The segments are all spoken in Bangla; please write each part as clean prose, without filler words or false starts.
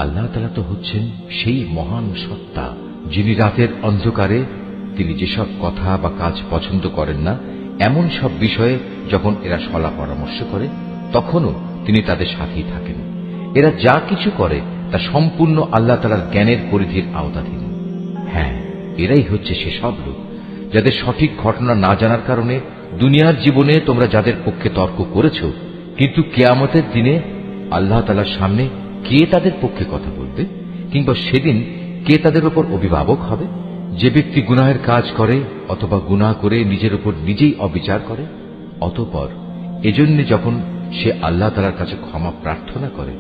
আল্লাহ তাআলা তো হচ্ছেন সেই মহান সত্তা, যিনি রাতের অন্ধকারে তিনি যেসব কথা বা কাজ পছন্দ করেন না এমন সব বিষয়ে যখন এরা সলা পরামর্শ করে তখনও তিনি তাদের সাথেই থাকেন। এরা যা কিছু করে তা সম্পূর্ণ আল্লাহ তাআলার জ্ঞানের পরিধির আওতাধীন। হ্যাঁ, এরাই হচ্ছে সেসব লোক যাদের সঠিক ঘটনা না জানার কারণে দুনিয়ার জীবনে তোমরা যাদের পক্ষে তর্ক করেছ, কিন্তু কিয়ামতের দিনে আল্লাহ তাআলার সামনে কে তাদের পক্ষে কথা বলবে, কিংবা সেদিন কে তাদের উপর অভিভাবক হবে? যে ব্যক্তি গুনাহের কাজ করে অথবা গুনাহ করে নিজের উপর নিজেই অবিচার করে, অতঃপর এজন্য যখন সে আল্লাহ তাআলার কাছে ক্ষমা প্রার্থনা করে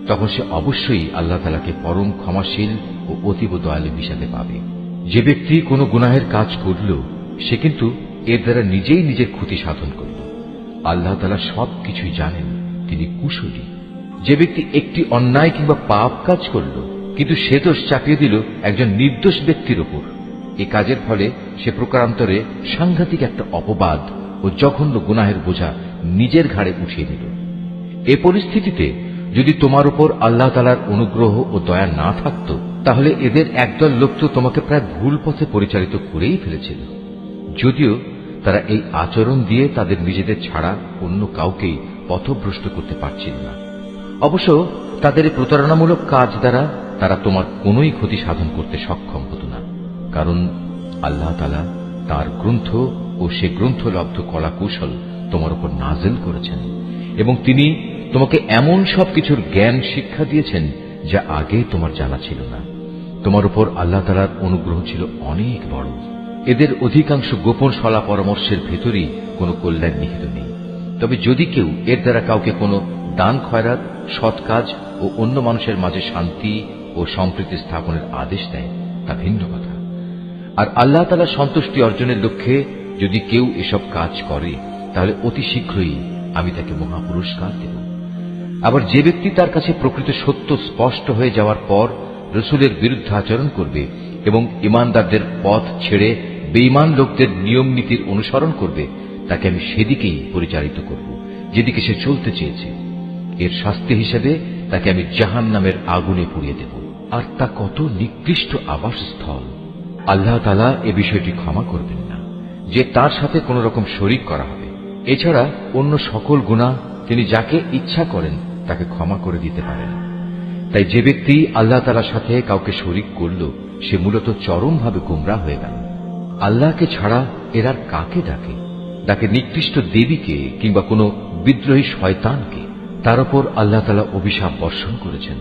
তখন সে অবশ্যই আল্লাহ তাআলাকে পরম ক্ষমাশীল ও অতীব দয়ালু হিসাবে পাবে। যে ব্যক্তি কোনো গুনাহের কাজ করল সে কিন্তু এর দ্বারা নিজেই নিজের ক্ষতি সাধন করল। আল্লাহ তাআলা সবকিছুই জানেন, তিনি কুশলী। যে ব্যক্তি একটি অন্যায় কিংবা পাপ কাজ করল কিন্তু সে দোষ চাপিয়ে দিল একজন নির্দোষ ব্যক্তির উপর, এ কাজের ফলে সে প্রকারান্তরে সাংঘাতিক একটা অপবাদ ও জঘন্য গুনাহের বোঝা নিজের ঘাড়ে উঠিয়ে দিল। এ পরিস্থিতিতে যদি তোমার উপর আল্লাহ তাআলার অনুগ্রহ ও দয়া না থাকত তাহলে এদের একদল লোক তো তোমাকে প্রায় ভুল পথে পরিচালিত করেই ফেলেছিল। যদিও তারা এই আচরণ দিয়ে তাদের নিজেদের ছাড়া অন্য কাউকেই পথভ্রষ্ট করতে পারছিল না। অবশ্য তাদের এই প্রতারণামূলক কাজ দ্বারা তারা তোমার কোনোই ক্ষতি সাধন করতে সক্ষম হতো না, কারণ আল্লাহ তাআলা তার গ্রন্থ ও সে গ্রন্থলব্ধ কলা কৌশল তোমার উপর নাযিল করেছেন এবং তিনি তোমাকে এমন সব কিছুর জ্ঞান শিক্ষা দিয়েছেন যা আগে তোমার জানা ছিল না। তোমার উপর আল্লাহ তাআলার অনুগ্রহ ছিল অনেক বড়। এদের অধিকাংশ গোপন সলা পরামর্শের ভেতরেই কোনো কল্যাণ নিহিত নেই। তবে যদি কেউ এর দ্বারা কাউকে কোনো দান খয়রাত, সৎ কাজ ও অন্য মানুষের মাঝে শান্তি ও সম্প্রীতি স্থাপনের আদেশ দেয় তা ভিন্ন কথা। আর আল্লাহ তাআলার সন্তুষ্টি অর্জনের লক্ষ্যে যদি কেউ এসব কাজ করে তাহলে অতি শীঘ্রই আমি তাকে মহাপুরস্কার দেব। আবার যে ব্যক্তি তার কাছে প্রকৃত সত্য স্পষ্ট হয়ে যাওয়ার পর রাসূলের বিরুদ্ধে আচরণ করবে এবং ঈমানদারদের পথ ছেড়ে বেঈমান লোকদের নিয়ম নীতির অনুসরণ করবে, তাকে আমি সেদিকেই পরিচালিত করব যেদিকে সে চলতে চেয়েছে। এর শাস্তি হিসেবে তাকে আমি জাহান্নামের আগুনে পুড়িয়ে দেব, আর তা কত নিকৃষ্ট আবাসস্থল। আল্লাহ তাআলা এ বিষয়টি ক্ষমা করবেন না যে তার সাথে কোন রকম শরীক করা হবে। এছাড়া অন্য সকল গুনাহ তিনি যাকে ইচ্ছা করেন তাকে ক্ষমা করে দিতে পারেন। তাই যে ব্যক্তি আল্লাহ তাআলার সাথে কাউকে শরীক করল সে মূলত চরমভাবে গোমরাহ হয়ে গেল। আল্লাহকে ছাড়া এরা কাকে ডাকে? ডাকে নিকৃষ্ট দেবীকে কিংবা কোনো বিদ্রোহী শয়তানকে। তার উপর আল্লাহ তাআলা অভিশাপ বর্ষণ করেছেন।